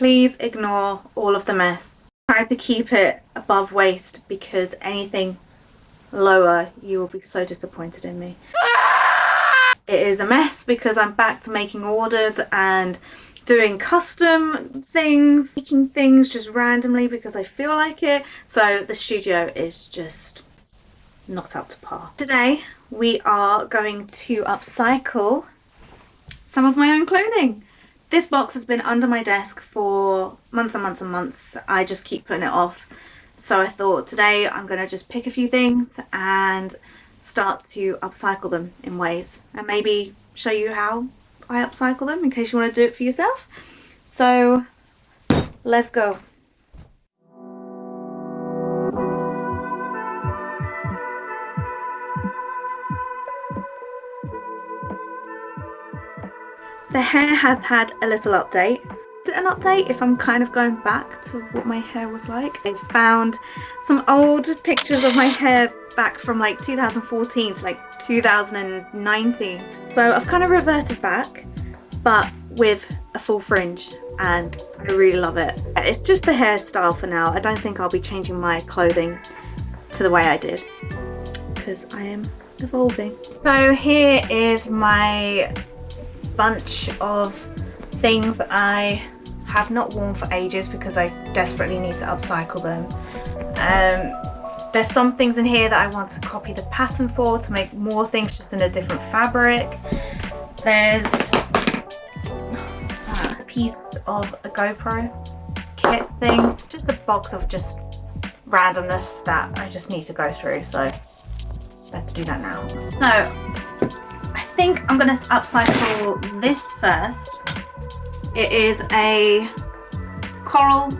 Please ignore all of the mess. Try to keep it above waist because anything lower, you will be so disappointed in me. It is a mess because I'm back to making orders and doing custom things, making things just randomly because I feel like it. So the studio is just not up to par. Today we are going to upcycle some of my own clothing. This box has been under my desk for months and months and months. I just keep putting it off. So I thought today I'm going to just pick a few things and start to upcycle them in ways and maybe show you how I upcycle them in case you want to do it for yourself. So let's go. The hair has had a little update. Is it an update if I'm kind of going back to what my hair was like? I found some old pictures of my hair back from like 2014 to like 2019. So I've kind of reverted back, but with a full fringe, and I really love it. It's just the hairstyle for now. I don't think I'll be changing my clothing to the way I did because I am evolving. So here is my bunch of things that I have not worn for ages because I desperately need to upcycle them. There's some things in here that I want to copy the pattern for to make more things just in a different fabric. There's, what's that? A piece of a GoPro kit thing. Just a box of just randomness that I just need to go through. So let's do that now. So I think I'm gonna upcycle this first. It is a coral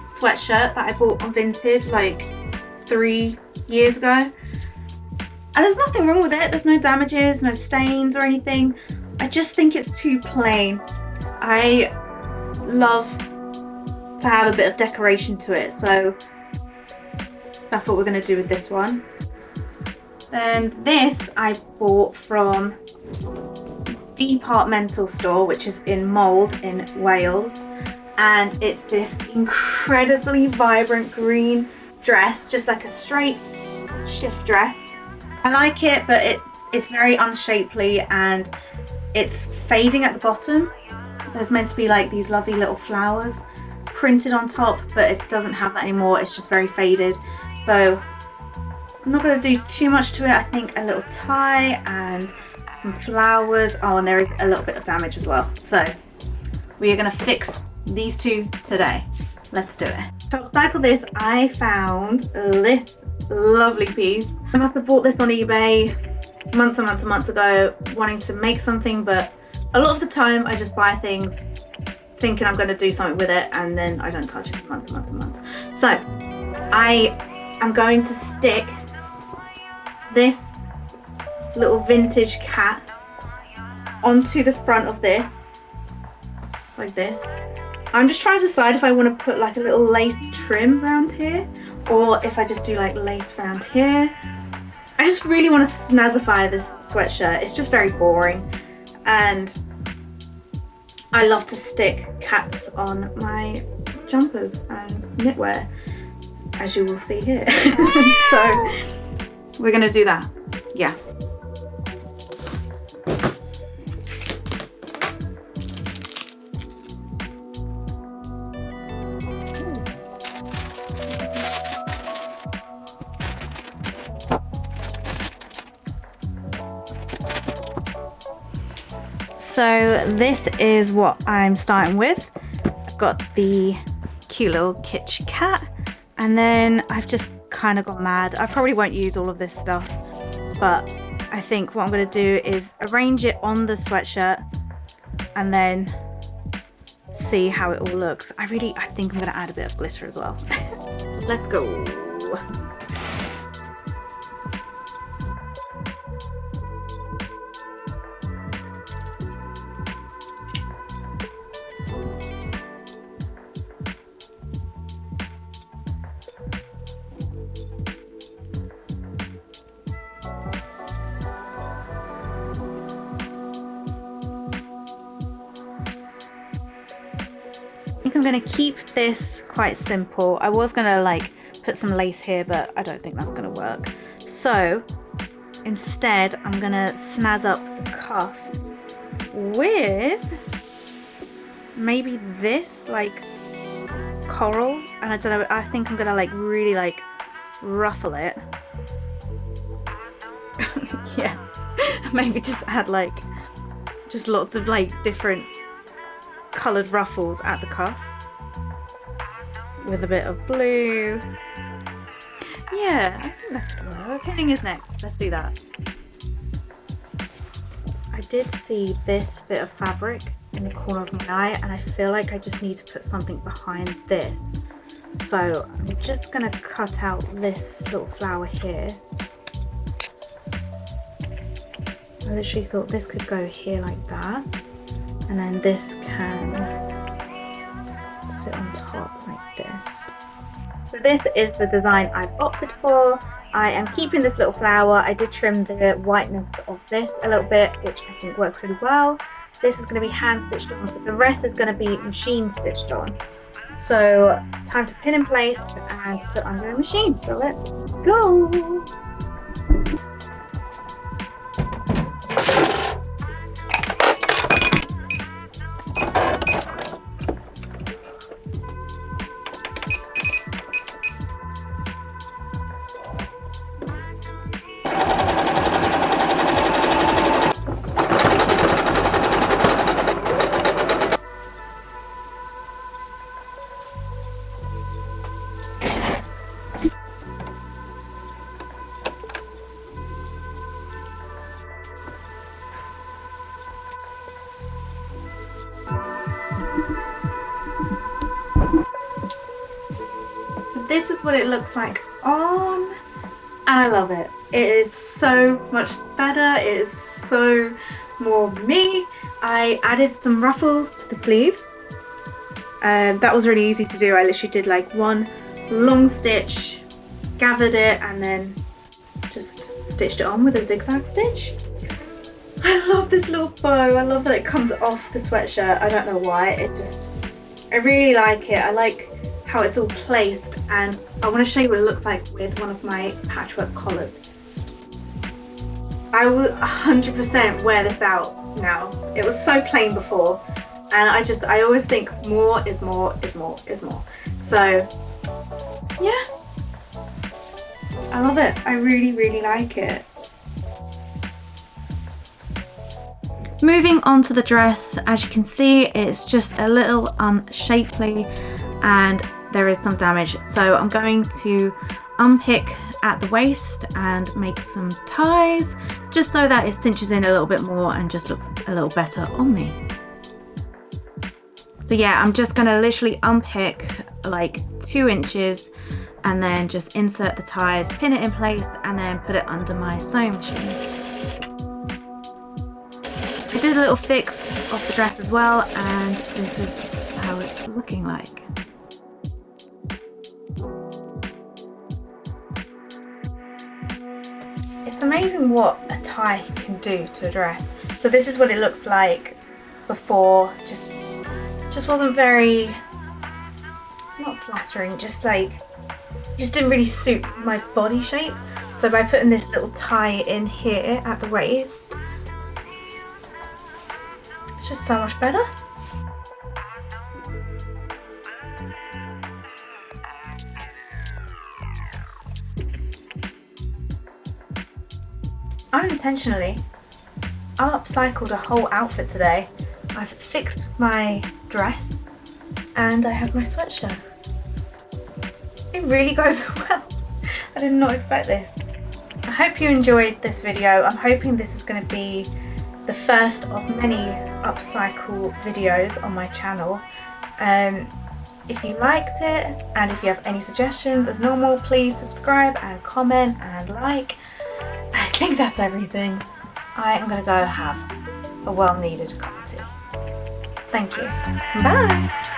sweatshirt that I bought on Vinted like 3 years ago. And there's nothing wrong with it. There's no damages, no stains or anything. I just think it's too plain. I love to have a bit of decoration to it, so that's what we're gonna do with this one. Then this I bought from Departmental store, which is in Mould in Wales, and it's this incredibly vibrant green dress, just like a straight shift dress. I like it, but it's very unshapely and it's fading at the bottom. There's meant to be like these lovely little flowers printed on top, but it doesn't have that anymore. It's just very faded. So I'm not going to do too much to it. I think a little tie and some flowers. Oh, and there is a little bit of damage as well. So we are going to fix these two today. Let's do it. To upcycle this, I found this lovely piece. I must have bought this on eBay months and months and months ago, wanting to make something, but a lot of the time I just buy things thinking I'm going to do something with it, and then I don't touch it for months and months and months. So I am going to stick this little vintage cat onto the front of this, like this. I'm just trying to decide if I want to put like a little lace trim around here, or if I just do like lace around here. I just really want to snazzify this sweatshirt. It's just very boring, and I love to stick cats on my jumpers and knitwear, as you will see here. So we're gonna do that. Yeah. So this is what I'm starting with. I've got the cute little kitsch cat, and then I've just kind of got mad. I probably won't use all of this stuff, but I think what I'm going to do is arrange it on the sweatshirt and then see how it all looks. I think I'm going to add a bit of glitter as well. Let's go. think I'm going to keep this quite simple. I was going to like put some lace here, but I don't think that's going to work. So instead, I'm going to snazz up the cuffs with maybe this like coral, and I don't know, I think I'm going to like really like ruffle it. Yeah, maybe just add like just lots of like different coloured ruffles at the cuff with a bit of blue. Yeah, I think that could work. Pinning is next. Let's do that. I did see this bit of fabric in the corner of my eye, and I feel like I just need to put something behind this. So I'm just going to cut out this little flower here. I literally thought this could go here like that, and then this can sit on top like this. So this is the design I've opted for. I am keeping this little flower. I did trim the whiteness of this a little bit, which I think works really well. This is going to be hand stitched on, but the rest is going to be machine stitched on. So time to pin in place and put under a machine. So let's go. This is what it looks like on, and I love it. It is so much better. It is so more me. I added some ruffles to the sleeves. That was really easy to do. I literally did like one long stitch, gathered it, and then just stitched it on with a zigzag stitch. I love this little bow. I love that it comes off the sweatshirt. I don't know why. I really like it. I like how it's all placed, and I want to show you what it looks like with one of my patchwork collars. I will 100% wear this out now. It was so plain before, and I always think more is more is more is more. So yeah, I love it. I really like it. Moving on to the dress, as you can see, it's just a little unshapely and there is some damage. So I'm going to unpick at the waist and make some ties just so that it cinches in a little bit more and just looks a little better on me. So yeah, I'm just gonna literally unpick like 2 inches and then just insert the ties, pin it in place, and then put it under my sewing machine. I did a little fix of the dress as well, and this is how it's looking like. It's amazing what a tie can do to a dress. So this is what it looked like before. Just wasn't very, not flattering, just didn't really suit my body shape. So by putting this little tie in here at the waist, it's just so much better. Unintentionally, I upcycled a whole outfit today. I've fixed my dress and I have my sweatshirt. It really goes well. I did not expect this. I hope you enjoyed this video. I'm hoping this is going to be the first of many upcycle videos on my channel. If you liked it and if you have any suggestions, as normal, please subscribe and comment and like. I think that's everything. I am going to go have a well-needed cup of tea. Thank you. Bye.